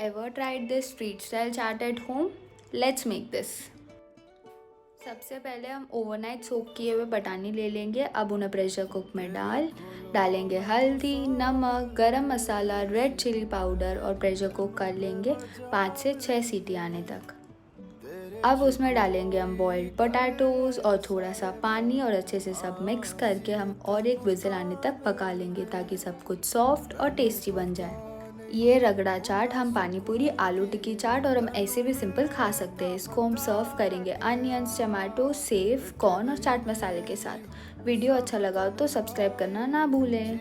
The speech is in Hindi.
Ever tried this street style chaat at home? Let's make this. सबसे पहले हम ओवरनाइट सोक किए हुए बटाने ले लेंगे। अब उन्हें प्रेशर कुक में डालेंगे हल्दी, नमक, गरम मसाला, रेड चिली पाउडर और प्रेशर कुक कर लेंगे 5 से 6 सीटी आने तक। अब उसमें डालेंगे हम बॉइल्ड पोटैटोज़ और थोड़ा सा पानी और अच्छे से सब मिक्स करके हम और एक विज़ल आने तक पका लेंगे ताकि सब कुछ सॉफ्ट और टेस्टी बन जाए। ये रगड़ा चाट हम पानी पूरी, आलू टिक्की चाट और हम ऐसे भी सिंपल खा सकते हैं। इसको हम सर्व करेंगे अनियंस, टमाटो, सेव, कॉर्न और चाट मसाले के साथ। वीडियो अच्छा लगा तो सब्सक्राइब करना ना भूलें।